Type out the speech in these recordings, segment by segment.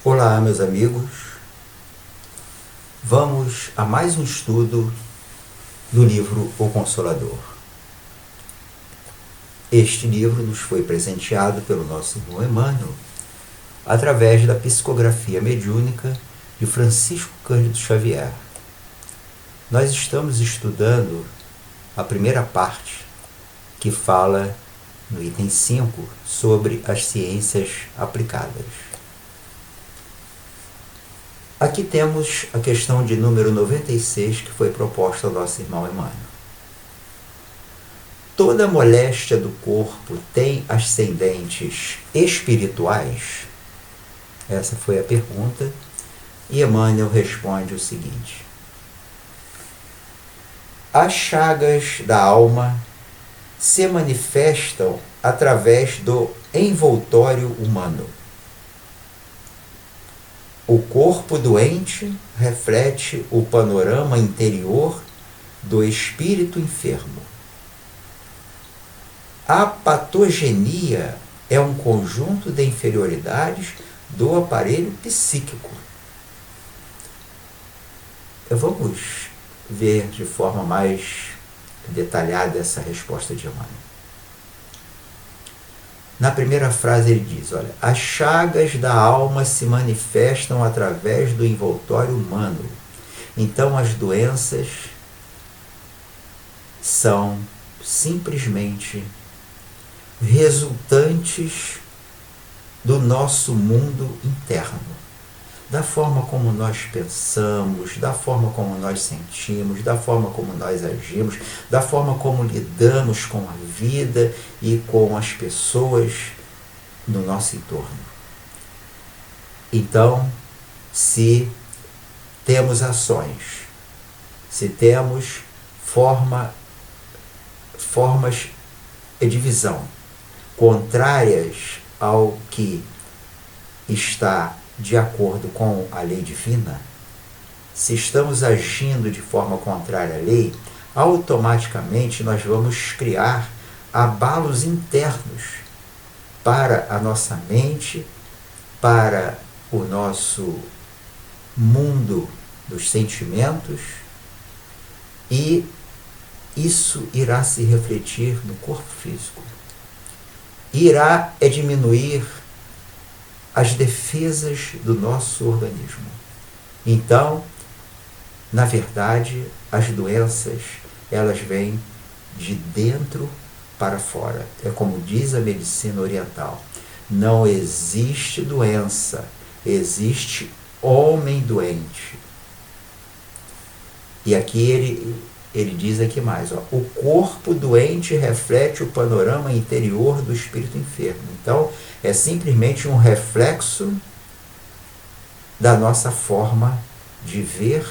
Olá, meus amigos. Vamos a mais um estudo do livro O Consolador. Este livro nos foi presenteado pelo nosso irmão Emmanuel através da psicografia mediúnica de Francisco Cândido Xavier. Nós estamos estudando a primeira parte, que fala no item 5 sobre as ciências aplicadas. Aqui temos a questão de número 96, que foi proposta ao nosso irmão Emmanuel. Toda moléstia do corpo tem ascendentes espirituais? Essa foi a pergunta, e Emmanuel responde o seguinte: as chagas da alma se manifestam através do envoltório humano. O corpo doente reflete o panorama interior do espírito enfermo. A patogenia é um conjunto de inferioridades do aparelho psíquico. Vamos ver de forma mais detalhada essa resposta de Emmanuel. Na primeira frase ele diz, olha, as chagas da alma se manifestam através do envoltório humano. Então as doenças são simplesmente resultantes do nosso mundo interno, da forma como nós pensamos, da forma como nós sentimos, da forma como nós agimos, da forma como lidamos com a vida e com as pessoas no nosso entorno. Então, se temos ações, se temos formas de visão contrárias ao que está de acordo com a lei divina, se estamos agindo de forma contrária à lei, automaticamente nós vamos criar abalos internos para a nossa mente, para o nosso mundo dos sentimentos, e isso irá se refletir no corpo físico. Irá diminuir as defesas do nosso organismo. Então, na verdade, as doenças, elas vêm de dentro para fora. É como diz a medicina oriental: não existe doença, existe homem doente. E aqui ele diz aqui mais, ó, o corpo doente reflete o panorama interior do espírito enfermo. Então, é simplesmente um reflexo da nossa forma de ver,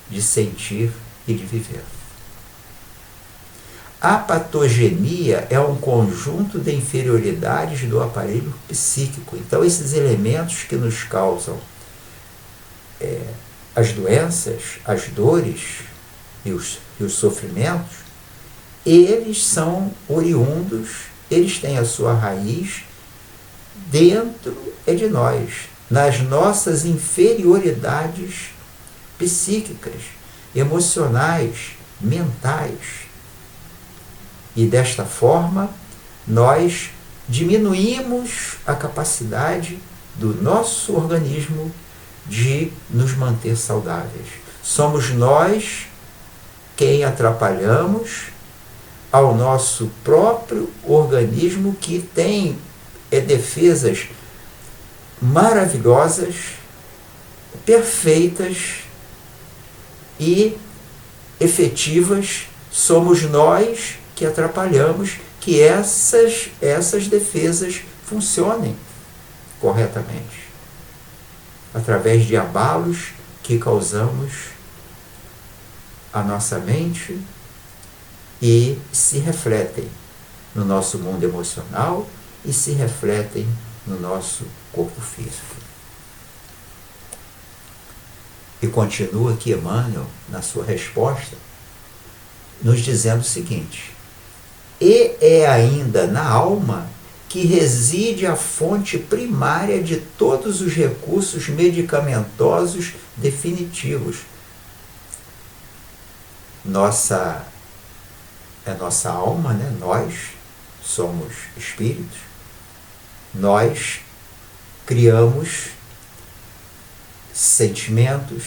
de sentir e de viver. A patogenia é um conjunto de inferioridades do aparelho psíquico. Então, esses elementos que nos causam as doenças, as dores e os sofrimentos, eles são oriundos, eles têm a sua raiz dentro de nós, nas nossas inferioridades psíquicas, emocionais, mentais. E desta forma, nós diminuímos a capacidade do nosso organismo de nos manter saudáveis. Somos nós quem atrapalhamos ao nosso próprio organismo, que tem defesas maravilhosas, perfeitas e efetivas. Somos nós que atrapalhamos que essas defesas funcionem corretamente, através de abalos que causamos a nossa mente e se refletem no nosso mundo emocional e se refletem no nosso corpo físico. E continua aqui Emmanuel, na sua resposta, nos dizendo o seguinte: e é ainda na alma que reside a fonte primária de todos os recursos medicamentosos definitivos. É nossa alma, né? Nós somos espíritos, nós criamos sentimentos,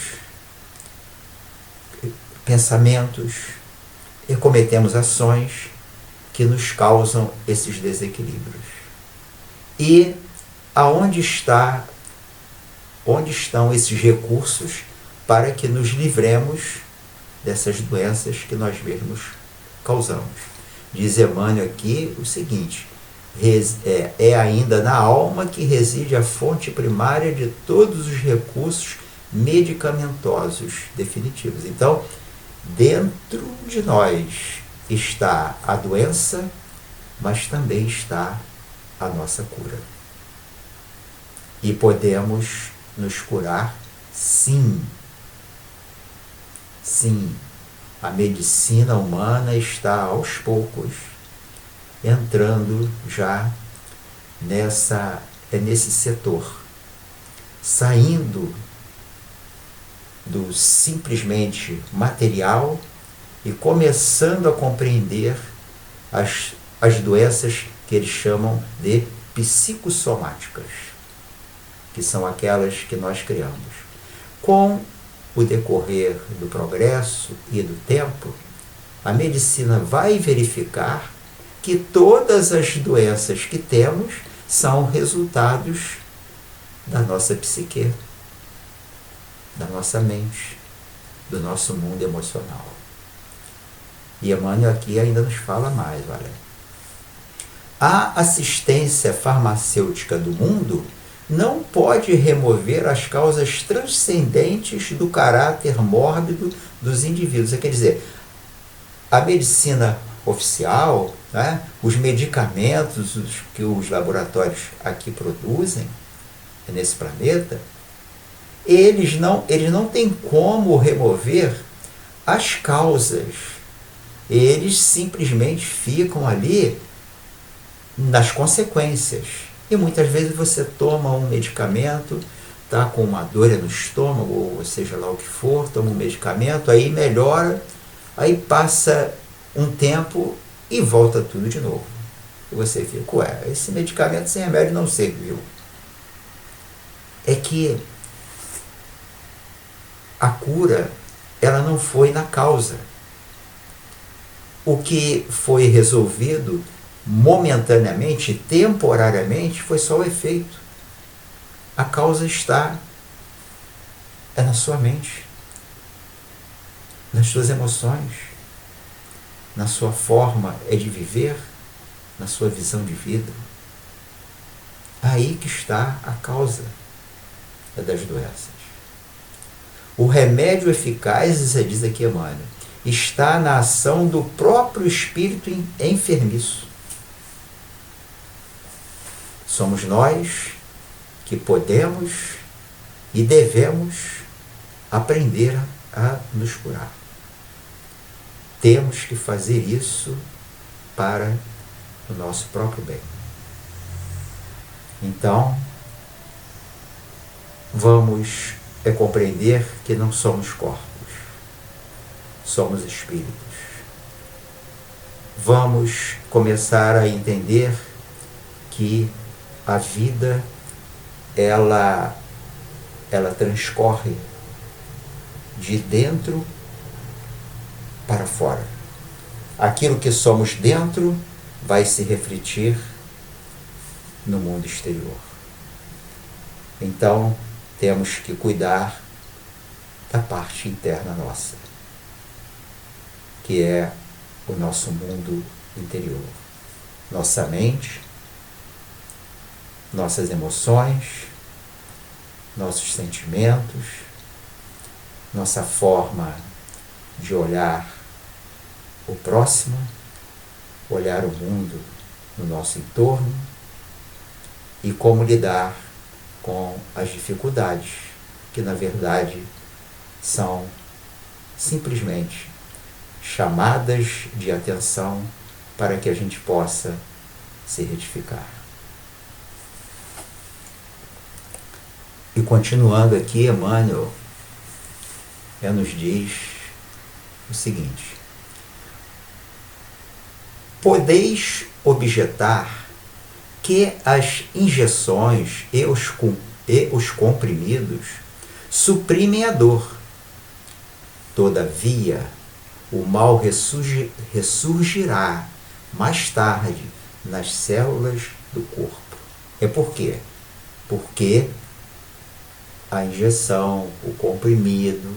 pensamentos e cometemos ações que nos causam esses desequilíbrios. E onde estão esses recursos para que nos livremos dessas doenças que nós mesmos causamos? Diz Emmanuel aqui o seguinte: é ainda na alma que reside a fonte primária de todos os recursos medicamentosos definitivos. Então, dentro de nós está a doença, mas também está a nossa cura. E podemos nos curar, sim. Sim, a medicina humana está aos poucos entrando já nesse setor, saindo do simplesmente material e começando a compreender as doenças que eles chamam de psicossomáticas, que são aquelas que nós criamos. Com o decorrer do progresso e do tempo, a medicina vai verificar que todas as doenças que temos são resultados da nossa psique, da nossa mente, do nosso mundo emocional. E Emmanuel aqui ainda nos fala mais, olha. A assistência farmacêutica do mundo não pode remover as causas transcendentes do caráter mórbido dos indivíduos. Quer dizer, a medicina oficial, né, os medicamentos que os laboratórios aqui produzem nesse planeta, eles não têm como remover as causas. Eles simplesmente ficam ali nas consequências. E muitas vezes você toma um medicamento, tá com uma dor no estômago, ou seja lá o que for, toma um medicamento, aí melhora, aí passa um tempo e volta tudo de novo. E você fica, ué, esse medicamento sem remédio não serviu. É que a cura, ela não foi na causa. O que foi resolvido momentaneamente, temporariamente, foi só o efeito. A causa é na sua mente, nas suas emoções, na sua forma de viver, na sua visão de vida. Aí que está a causa das doenças. O remédio eficaz, diz aqui Emmanuel, está na ação do próprio espírito enfermiço. Somos nós que podemos e devemos aprender a nos curar. Temos que fazer isso para o nosso próprio bem. Então, vamos compreender que não somos corpos, somos espíritos. Vamos começar a entender que a vida, ela transcorre de dentro para fora. Aquilo que somos dentro vai se refletir no mundo exterior. Então, temos que cuidar da parte interna nossa, que é o nosso mundo interior. Nossa mente, nossas emoções, nossos sentimentos, nossa forma de olhar o próximo, olhar o mundo no nosso entorno e como lidar com as dificuldades, que na verdade são simplesmente chamadas de atenção para que a gente possa se retificar. E continuando aqui, Emmanuel nos diz o seguinte: podeis objetar que as injeções e os comprimidos suprimem a dor. Todavia, o mal ressurgirá mais tarde nas células do corpo. Por quê? Porque a injeção, o comprimido,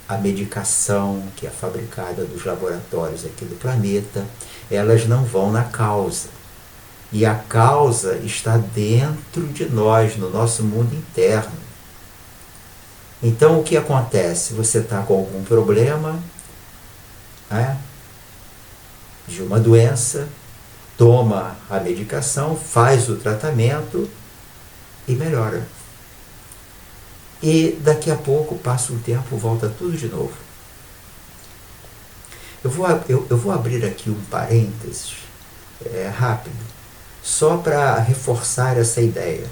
a medicação que é fabricada dos laboratórios aqui do planeta, elas não vão na causa. E a causa está dentro de nós, no nosso mundo interno. Então, o que acontece? Você está com algum problema, de uma doença, toma a medicação, faz o tratamento e melhora. E daqui a pouco, passa um tempo, volta tudo de novo. Eu vou abrir aqui um parênteses rápido, só para reforçar essa ideia.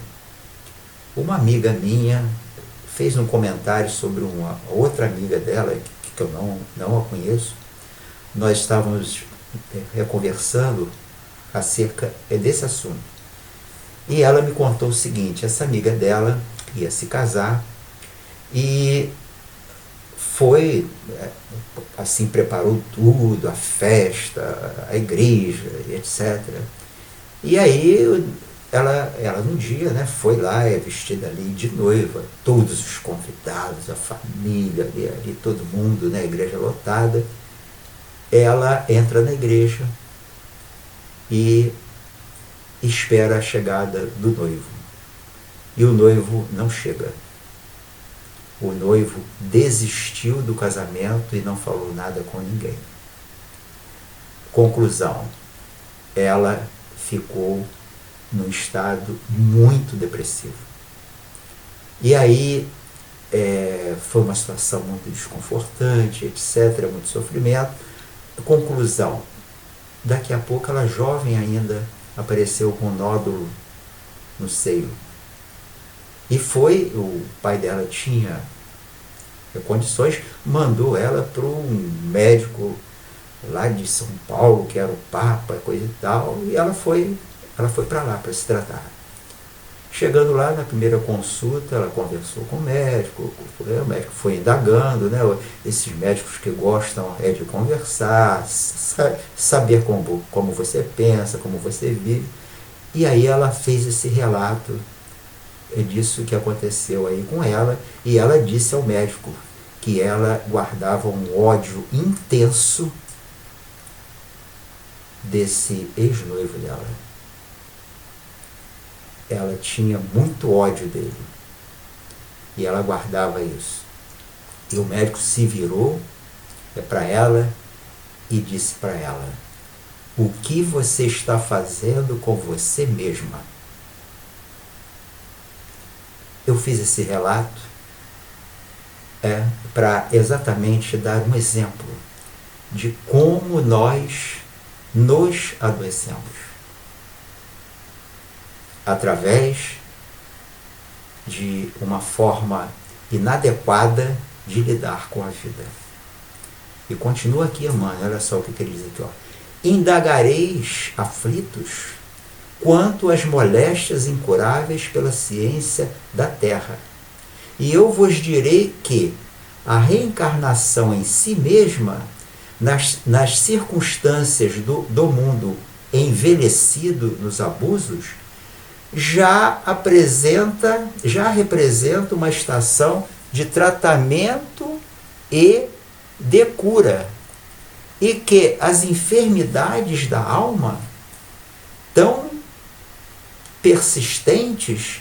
Uma amiga minha fez um comentário sobre uma outra amiga dela, que eu não a conheço. Nós estávamos conversando acerca desse assunto. E ela me contou o seguinte: essa amiga dela ia se casar e foi, assim, preparou tudo, a festa, a igreja, etc. E aí ela no dia, foi lá, vestida ali de noiva, todos os convidados, a família ali todo mundo, a igreja lotada. Ela entra na igreja e espera a chegada do noivo. E o noivo não chega. O noivo desistiu do casamento e não falou nada com ninguém. Conclusão: ela ficou num estado muito depressivo. E aí foi uma situação muito desconfortante, etc., muito sofrimento. Conclusão: daqui a pouco ela, jovem ainda, apareceu com um nódulo no seio. E o pai dela tinha condições, mandou ela para um médico lá de São Paulo, que era o Papa, coisa e tal, e ela foi para lá para se tratar. Chegando lá, na primeira consulta, ela conversou com o médico foi indagando, esses médicos que gostam de conversar, saber como você pensa, como você vive. E aí ela fez esse relato disso que aconteceu aí com ela, e ela disse ao médico que ela guardava um ódio intenso desse ex-noivo dela. Ela tinha muito ódio dele e ela guardava isso. E o médico se virou para ela e disse para ela: o que você está fazendo com você mesma? Eu fiz esse relato para exatamente dar um exemplo de como nós nos adoecemos através de uma forma inadequada de lidar com a vida. E continua aqui, Emmanuel, olha só o que ele diz aqui: indagareis, aflitos, quanto às moléstias incuráveis pela ciência da terra, e eu vos direi que a reencarnação em si mesma, nas circunstâncias do mundo envelhecido nos abusos, já representa uma estação de tratamento e de cura, e que as enfermidades da alma, tão persistentes,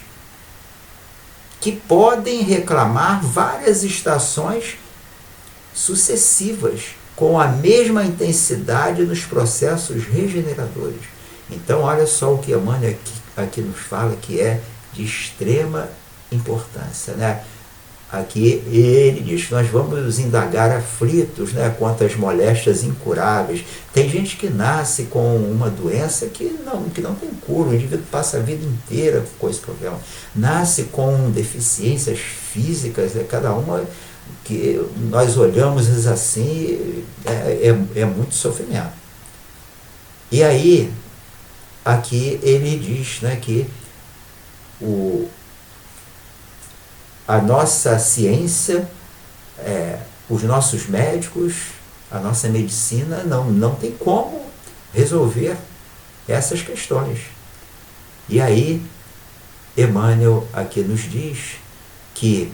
que podem reclamar várias estações sucessivas, com a mesma intensidade nos processos regeneradores. Então, olha só o que Emmanuel aqui nos fala, que é de extrema importância, aqui ele diz que nós vamos indagar aflitos, né, quanto às moléstias incuráveis. Tem gente que nasce com uma doença que não tem cura, o indivíduo passa a vida inteira com esse problema. Nasce com deficiências físicas, cada uma que nós olhamos assim, é muito sofrimento. E aí, aqui ele diz, né, que a nossa ciência, os nossos médicos, a nossa medicina não tem como resolver essas questões. E aí, Emmanuel aqui nos diz que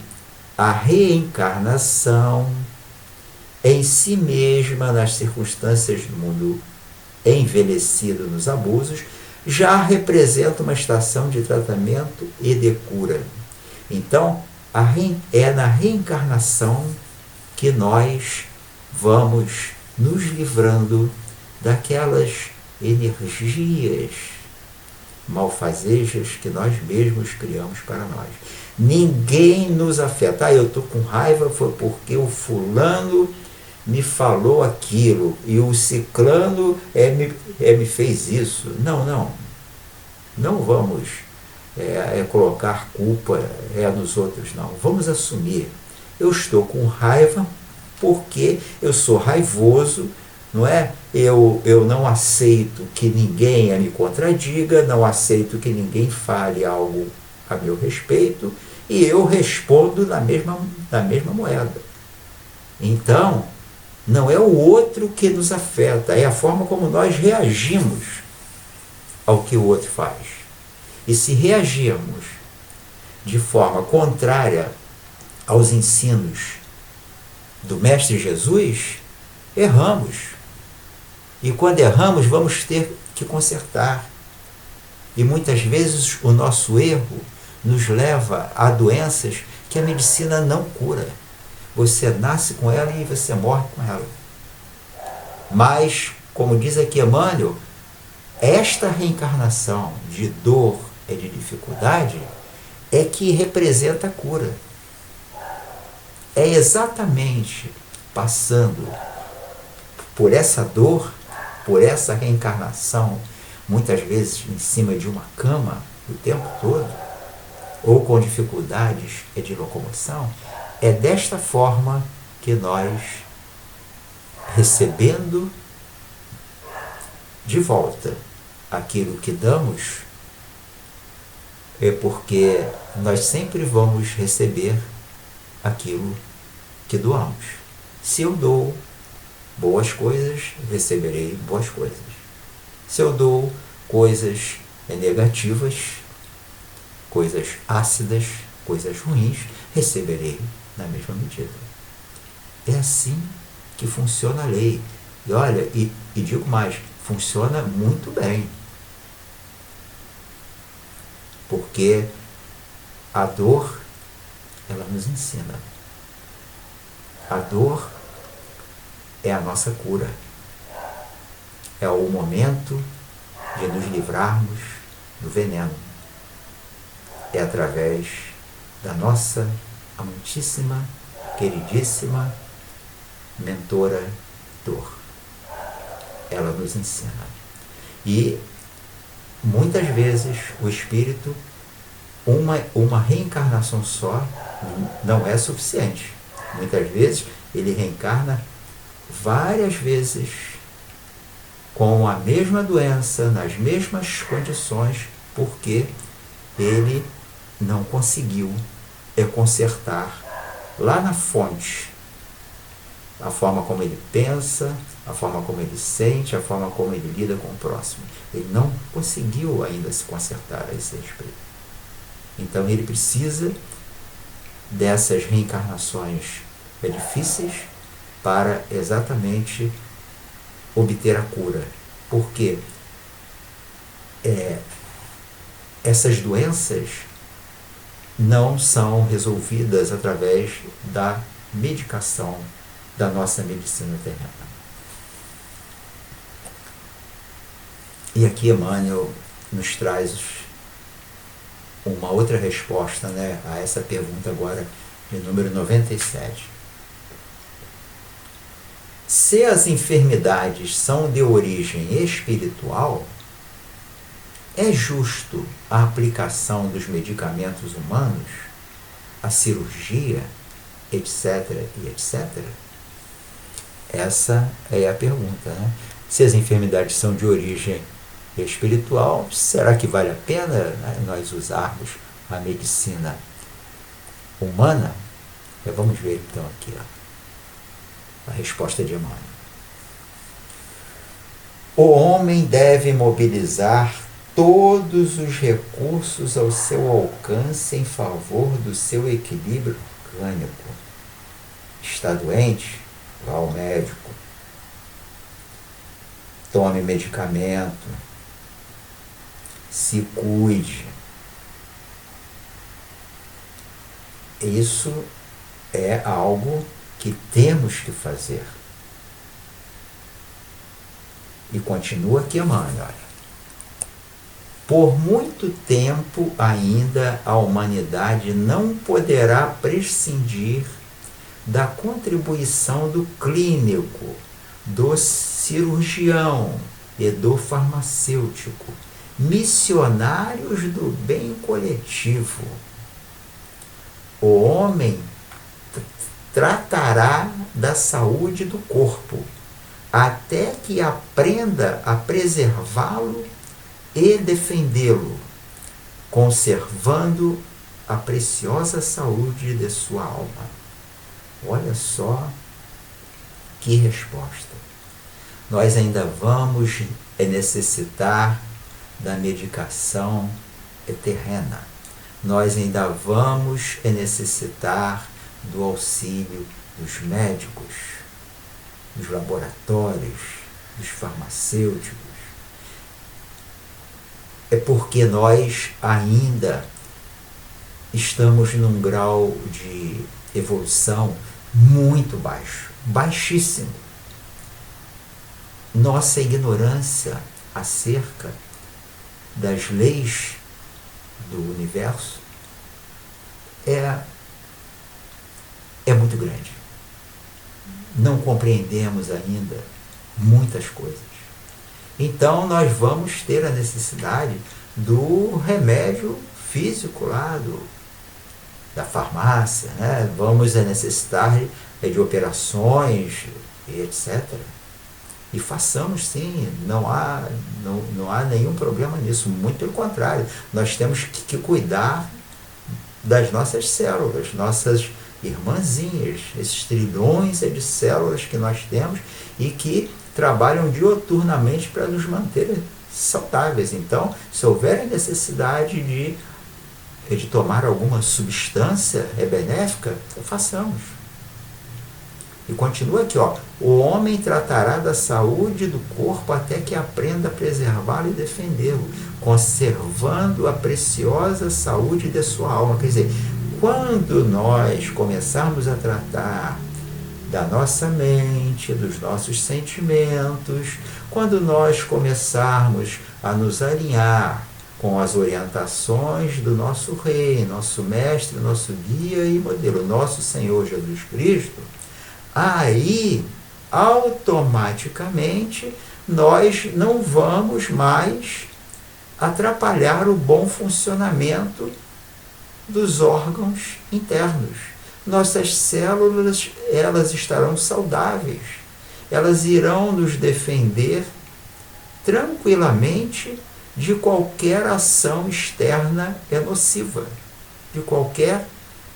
a reencarnação em si mesma, nas circunstâncias do mundo envelhecido nos abusos, já representa uma estação de tratamento e de cura. Então, é na reencarnação que nós vamos nos livrando daquelas energias malfazejas que nós mesmos criamos para nós. Ninguém nos afeta. Eu estou com raiva, foi porque o fulano me falou aquilo e o ciclano me fez isso. Não vamos colocar culpa nos outros, não. Vamos assumir. Eu estou com raiva porque eu sou raivoso, não é? Eu não aceito que ninguém me contradiga, não aceito que ninguém fale algo a meu respeito, e eu respondo na mesma moeda. Então, não é o outro que nos afeta, é a forma como nós reagimos ao que o outro faz. E se reagirmos de forma contrária aos ensinos do Mestre Jesus, erramos. E quando erramos, vamos ter que consertar. E muitas vezes o nosso erro nos leva a doenças que a medicina não cura. Você nasce com ela e você morre com ela. Mas, como diz aqui Emmanuel, esta reencarnação de dor e de dificuldade é que representa a cura. É exatamente passando por essa dor, por essa reencarnação, muitas vezes em cima de uma cama o tempo todo, ou com dificuldades de locomoção, é desta forma que nós, recebendo de volta aquilo que damos, é porque nós sempre vamos receber aquilo que doamos. Se eu dou boas coisas, receberei boas coisas. Se eu dou coisas negativas, coisas ácidas, coisas ruins, receberei na mesma medida. É assim que funciona a lei. E olha, e digo mais, funciona muito bem. Porque a dor, ela nos ensina. A dor é a nossa cura. É o momento de nos livrarmos do veneno. É através da nossa amantíssima, queridíssima mentora dor. Ela nos ensina. E muitas vezes o espírito, uma reencarnação só não é suficiente. Muitas vezes ele reencarna várias vezes com a mesma doença, nas mesmas condições, porque ele não conseguiu consertar lá na fonte a forma como ele pensa, a forma como ele sente, a forma como ele lida com o próximo. Ele não conseguiu ainda se consertar a esse respeito. Então ele precisa dessas reencarnações difíceis para exatamente obter a cura. Porque essas doenças não são resolvidas através da medicação da nossa medicina terrena. E aqui Emmanuel nos traz uma outra resposta, né, a essa pergunta agora de número 97. Se as enfermidades são de origem espiritual, é justo a aplicação dos medicamentos humanos, a cirurgia, etc. e etc.? Essa é a pergunta, né? Se as enfermidades são de origem espiritual, será que vale a pena, né, nós usarmos a medicina humana? Vamos ver então aqui, ó, a resposta de Emmanuel. O homem deve mobilizar todos os recursos ao seu alcance em favor do seu equilíbrio orgânico. Está doente? Vá ao médico. Tome medicamento. Se cuide. Isso é algo que temos que fazer. E continua aqui, Emmanuel, olha. Por muito tempo ainda a humanidade não poderá prescindir da contribuição do clínico, do cirurgião e do farmacêutico, missionários do bem coletivo. O homem tratará da saúde do corpo, até que aprenda a preservá-lo e defendê-lo, conservando a preciosa saúde de sua alma. Olha só que resposta. Nós ainda vamos necessitar da medicação terrena. Nós ainda vamos necessitar do auxílio dos médicos, dos laboratórios, dos farmacêuticos. É porque nós ainda estamos num grau de evolução muito baixo, baixíssimo. Nossa ignorância acerca das leis do universo é muito grande. Não compreendemos ainda muitas coisas. Então nós vamos ter a necessidade do remédio físico lá, da farmácia, né? Vamos necessitar de operações, etc. E façamos sim, não há nenhum problema nisso, muito pelo contrário, nós temos que cuidar das nossas células, nossas irmãzinhas, esses trilhões de células que nós temos e que trabalham dioturnamente para nos manter saudáveis. Então, se houver necessidade de tomar alguma substância benéfica, façamos. E continua aqui, ó. O homem tratará da saúde do corpo até que aprenda a preservá-lo e defendê-lo, conservando a preciosa saúde de sua alma. Quer dizer, quando nós começarmos a tratar da nossa mente, dos nossos sentimentos, quando nós começarmos a nos alinhar com as orientações do nosso Rei, nosso Mestre, nosso Guia e Modelo, nosso Senhor Jesus Cristo, aí, automaticamente, nós não vamos mais atrapalhar o bom funcionamento dos órgãos internos. Nossas células, elas estarão saudáveis. Elas irão nos defender tranquilamente de qualquer ação externa nociva, de qualquer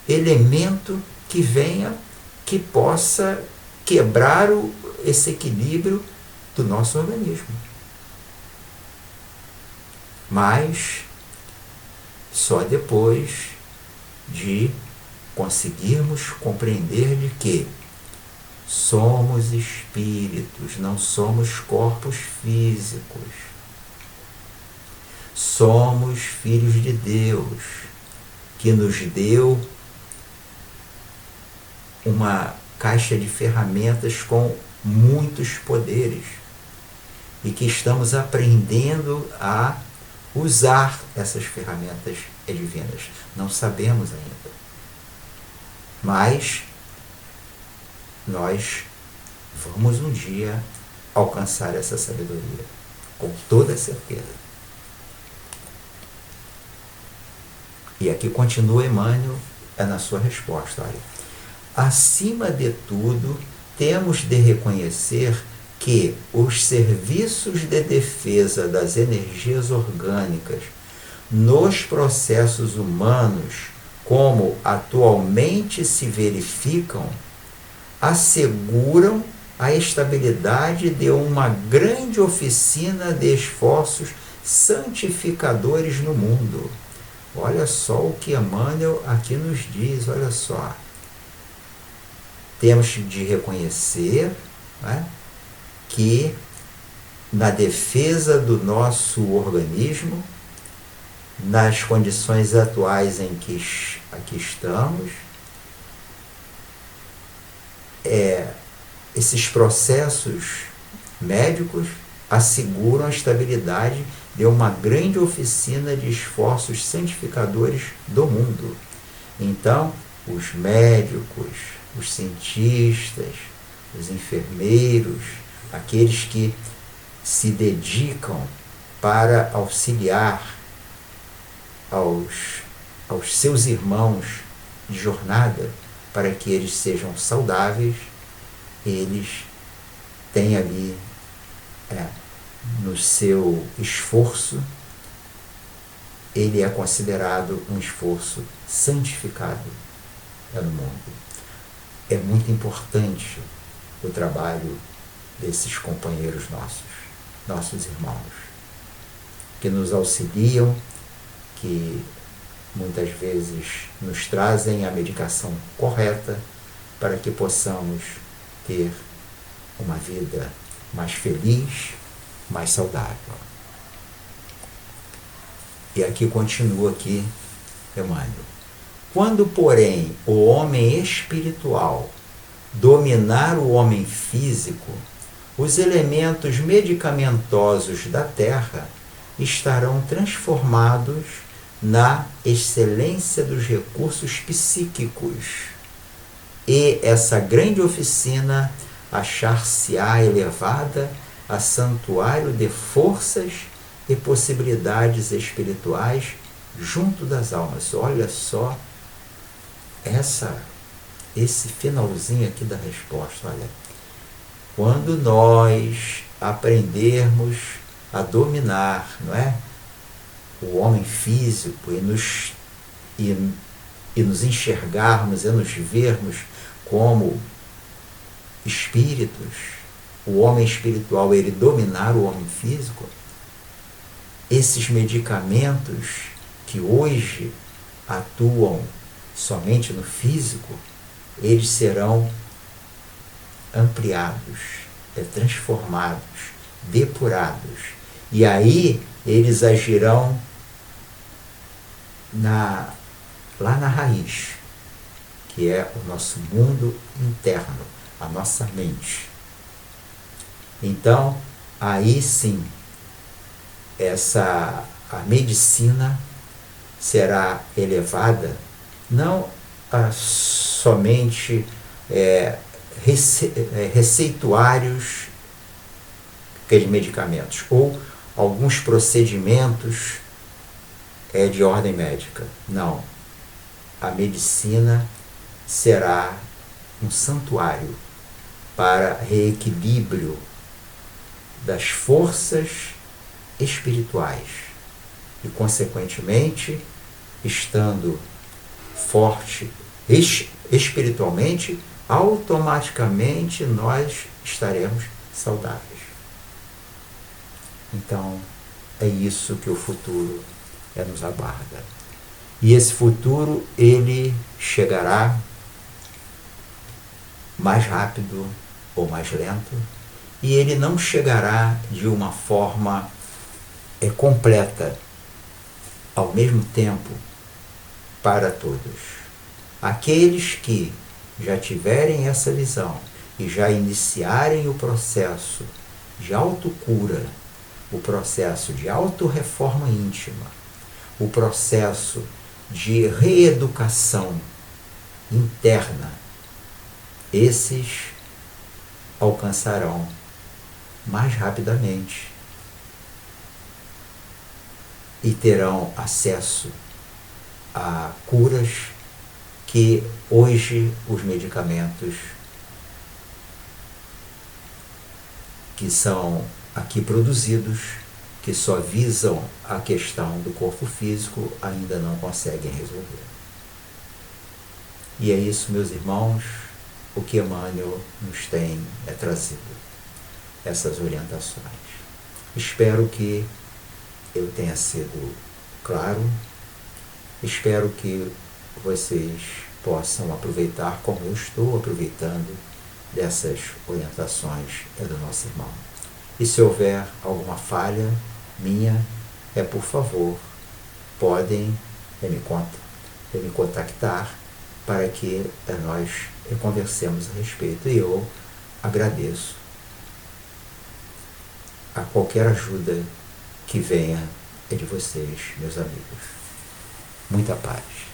elemento que venha que possa quebrar esse equilíbrio do nosso organismo. Mas só depois de conseguirmos compreender de que somos espíritos, não somos corpos físicos. Somos filhos de Deus, que nos deu uma caixa de ferramentas com muitos poderes e que estamos aprendendo a usar essas ferramentas divinas. Não sabemos ainda. Mas nós vamos um dia alcançar essa sabedoria, com toda certeza. E aqui continua Emmanuel na sua resposta. Olha, acima de tudo, temos de reconhecer que os serviços de defesa das energias orgânicas nos processos humanos, como atualmente se verificam, asseguram a estabilidade de uma grande oficina de esforços santificadores no mundo. Olha só o que Emmanuel aqui nos diz, olha só. Temos de reconhecer, né, que na defesa do nosso organismo, nas condições atuais em que aqui estamos, esses processos médicos asseguram a estabilidade de uma grande oficina de esforços santificadores do mundo. Então, os médicos, os cientistas, os enfermeiros, aqueles que se dedicam para auxiliar aos seus irmãos de jornada, para que eles sejam saudáveis, eles têm ali no seu esforço, ele é considerado um esforço santificado no mundo. É muito importante o trabalho desses companheiros nossos irmãos, que nos auxiliam, que muitas vezes nos trazem a medicação correta para que possamos ter uma vida mais feliz, mais saudável. E aqui continua aqui Emmanuel. Quando, porém, o homem espiritual dominar o homem físico, os elementos medicamentosos da terra estarão transformados na excelência dos recursos psíquicos, e essa grande oficina achar-se-á elevada a santuário de forças e possibilidades espirituais junto das almas. Olha só esse finalzinho aqui da resposta. Olha, quando nós aprendermos a dominar, não é, o homem físico e nos enxergarmos e nos vermos como espíritos, o homem espiritual ele dominar o homem físico, esses medicamentos que hoje atuam somente no físico, eles serão ampliados, transformados, depurados, e aí eles agirão lá na raiz, que é o nosso mundo interno, a nossa mente. Então, aí sim, a medicina será elevada não a somente receituários de medicamentos ou alguns procedimentos de ordem médica. Não. A medicina será um santuário para reequilíbrio das forças espirituais e, consequentemente, estando forte espiritualmente, automaticamente nós estaremos saudáveis. Então, é isso que o futuro nos aguarda. E esse futuro, ele chegará mais rápido ou mais lento, e ele não chegará de uma forma completa, ao mesmo tempo, para todos. Aqueles que já tiverem essa visão e já iniciarem o processo de autocura, o processo de autorreforma íntima, o processo de reeducação interna, esses alcançarão mais rapidamente e terão acesso a curas que hoje os medicamentos que são aqui produzidos, que só visam a questão do corpo físico, ainda não conseguem resolver. E é isso, meus irmãos, o que Emmanuel nos tem trazido, essas orientações. Espero que eu tenha sido claro, espero que vocês possam aproveitar como eu estou aproveitando dessas orientações do nosso irmão. E se houver alguma falha minha, por favor, podem me contactar para que nós conversemos a respeito. E eu agradeço a qualquer ajuda que venha de vocês, meus amigos. Muita paz.